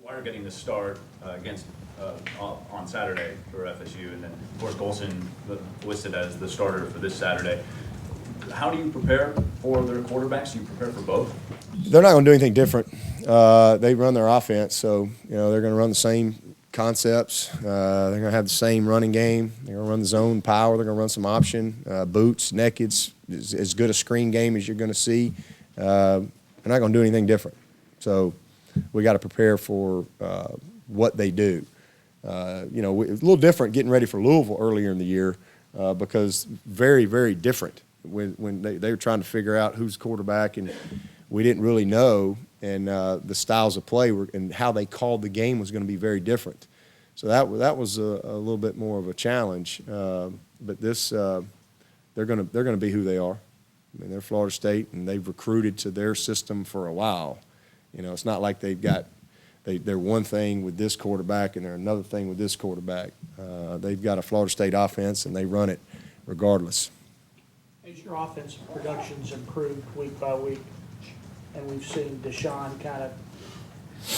Wire getting the start against on Saturday for FSU, and then of course Golson listed as the starter for this Saturday. How do you prepare for their quarterbacks? Do you prepare for both? They're not going to do anything different. They run their offense, so they're going to run the same concepts. They're going to have the same running game. They're going to run the zone power. They're going to run some option, boots, nakeds, as good a screen game as you're going to see. They're not going to do anything different. So we got to prepare for what they do. A little different getting ready for Louisville earlier in the year because very, very different when they were trying to figure out who's quarterback, and we didn't really know, and the styles of play and how they called the game was going to be very different. So that was a little bit more of a challenge. But this they're going to be who they are. I mean, they're Florida State, and they've recruited to their system for a while. It's not like they're one thing with this quarterback and they're another thing with this quarterback. They've got a Florida State offense, and they run it regardless. As your offensive production's improved week by week, and we've seen Deshaun kind of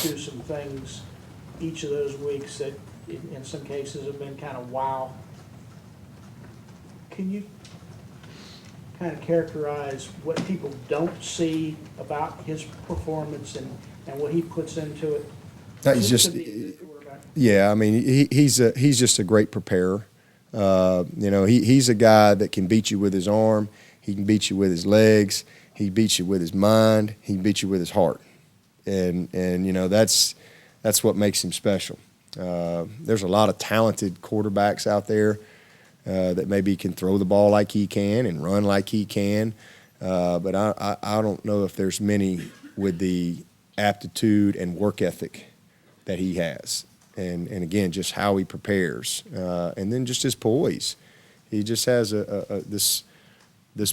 do some things each of those weeks that in some cases have been kind of wow. Can you kind of characterize what people don't see about his performance and what he puts into it? He's just, yeah, I mean, he's just a great preparer. He's a guy that can beat you with his arm. He can beat you with his legs. He beats you with his mind. He beats you with his heart. And that's what makes him special. There's a lot of talented quarterbacks out there that maybe can throw the ball like he can and run like he can. But I don't know if there's many with the aptitude and work ethic that he has. And again, just how he prepares. And then just his poise. He just has this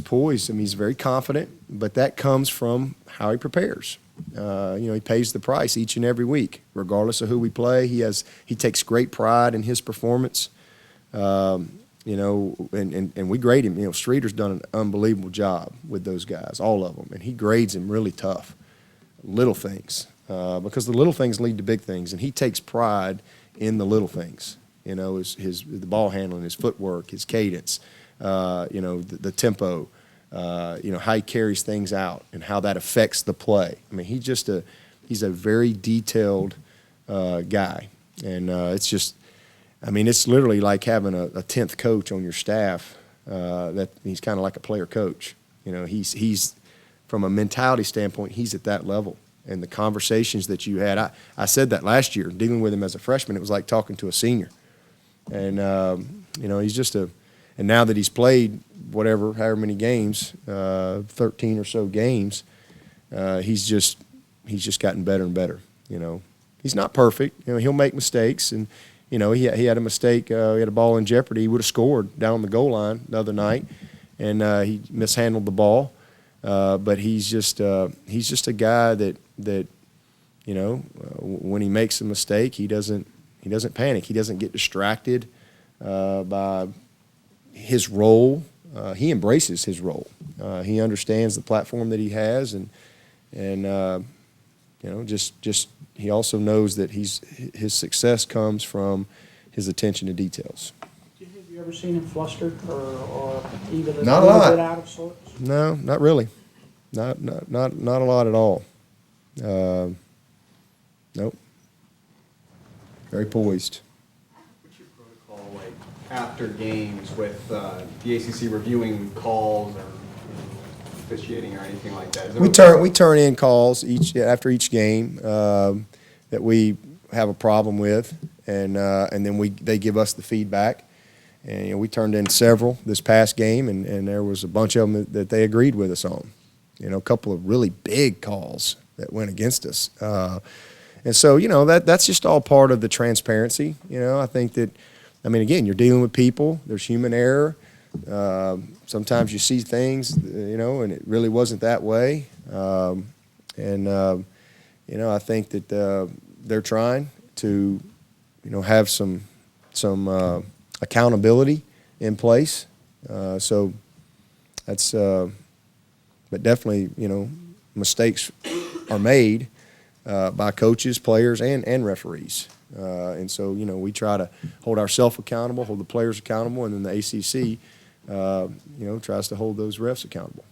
poise. I mean, he's very confident, but that comes from how he prepares. He pays the price each and every week, regardless of who we play. He takes great pride in his performance. And we grade him. Streeter's done an unbelievable job with those guys, all of them, and he grades them really tough. Little things, because the little things lead to big things, and he takes pride in the little things. The ball handling, his footwork, his cadence, the tempo, how he carries things out and how that affects the play. I mean, he's a very detailed guy, and it's literally like having a 10th coach on your staff. That he's kind of like a player coach. He's from a mentality standpoint, he's at that level. And the conversations that you had, I said that last year, dealing with him as a freshman, it was like talking to a senior. And, he's just and now that he's played however many games, 13 or so games, he's just gotten better and better. He's not perfect. He'll make mistakes. And, he had a mistake. He had a ball in jeopardy. He would have scored down the goal line the other night, and he mishandled the ball. But he's just a guy that when he makes a mistake, he doesn't panic. He doesn't get distracted by his role. He embraces his role. He understands the platform that he has, and he also knows that his success comes from his attention to details. Have you ever seen him flustered or even Not a a lot. little bit out of sorts? No, not really. Not a lot at all. Nope. Very poised. What's your protocol like after games with the ACC reviewing calls or officiating or anything like that? We turn in calls after each game that we have a problem with, and then they give us the feedback. And we turned in several this past game, and there was a bunch of them that they agreed with us on. A couple of really big calls that went against us. And so, that's just all part of the transparency. I think that, again, you're dealing with people. There's human error. Sometimes you see things, and it really wasn't that way. I think that they're trying to, have some accountability in place. So that's, but definitely, mistakes are made. by coaches, players, and referees. And so, we try to hold ourselves accountable, hold the players accountable, and then the ACC, tries to hold those refs accountable.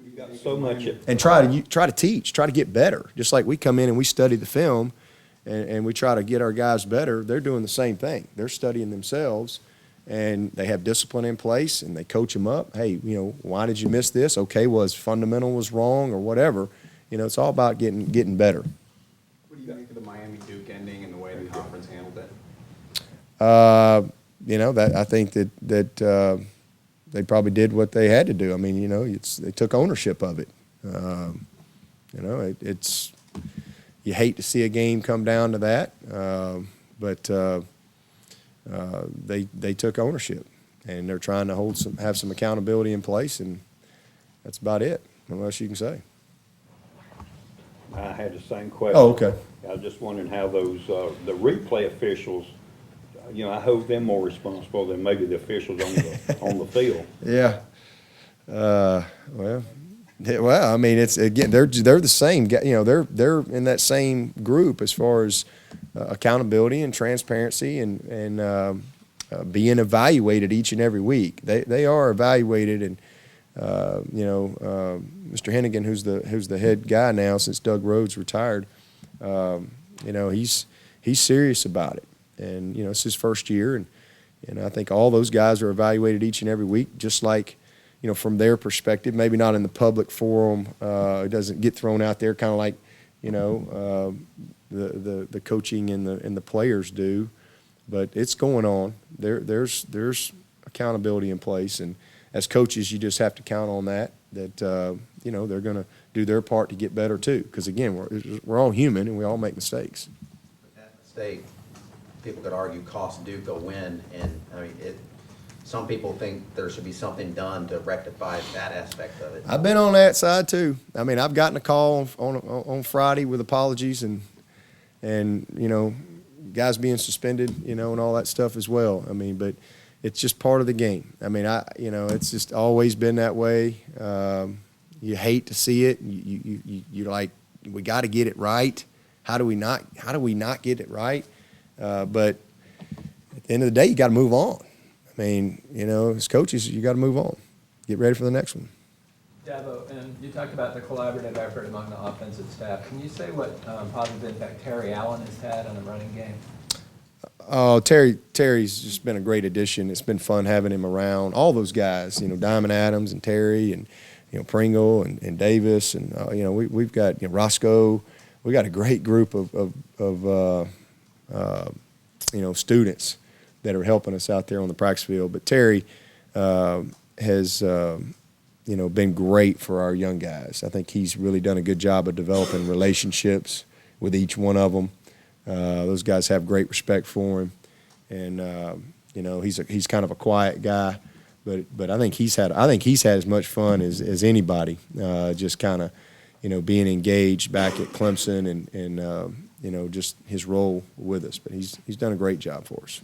We've got so much. And try to teach, try to get better. Just like we come in and we study the film, and we try to get our guys better. They're doing the same thing. They're studying themselves, and they have discipline in place, and they coach them up. Hey, why did you miss this? Okay, well, his fundamental was wrong or whatever. It's all about getting better. What do you think of the Miami-Duke ending and the way the conference handled it? That I think that they probably did what they had to do. I mean, they took ownership of it. It's you hate to see a game come down to that, but they took ownership, and they're trying to have some accountability in place, and that's about it. What else you can say? I had the same question. Oh, okay. I was just wondering how those, the replay officials, I hold them more responsible than maybe the officials on the field. Yeah. Well, I mean, it's again, they're the same. They're in that same group as far as accountability and transparency and being evaluated each and every week. They are evaluated, and Mr. Hennigan, who's the head guy now since Doug Rhodes retired, he's serious about it, and it's his first year, and I think all those guys are evaluated each and every week, just like from their perspective, maybe not in the public forum. It doesn't get thrown out there, kind of like the coaching and the players do, but it's going on. There's accountability in place, and as coaches, you just have to count on that they're going to do their part to get better too. Because again, we're all human and we all make mistakes. But that mistake, people could argue, cost Duke a win, and I mean, some people think there should be something done to rectify that aspect of it. I've been on that side too. I mean, I've gotten a call on Friday with apologies and guys being suspended, and all that stuff as well. I mean, but it's just part of the game. I mean, it's just always been that way. You hate to see it. You're like, we got to get it right. How do we not get it right? But at the end of the day, you got to move on. I mean, as coaches, you got to move on. Get ready for the next one. Dabo, and you talked about the collaborative effort among the offensive staff. Can you say what positive impact Terry Allen has had on the running game? Oh, Terry's just been a great addition. It's been fun having him around. All those guys, Diamond Adams and Terry and Pringle and Davis and we've got Roscoe. We got a great group of students that are helping us out there on the practice field. But Terry has been great for our young guys. I think he's really done a good job of developing relationships with each one of them. Those guys have great respect for him, and he's kind of a quiet guy, but I think he's had as much fun as anybody, just kind of being engaged back at Clemson and just his role with us. But he's done a great job for us.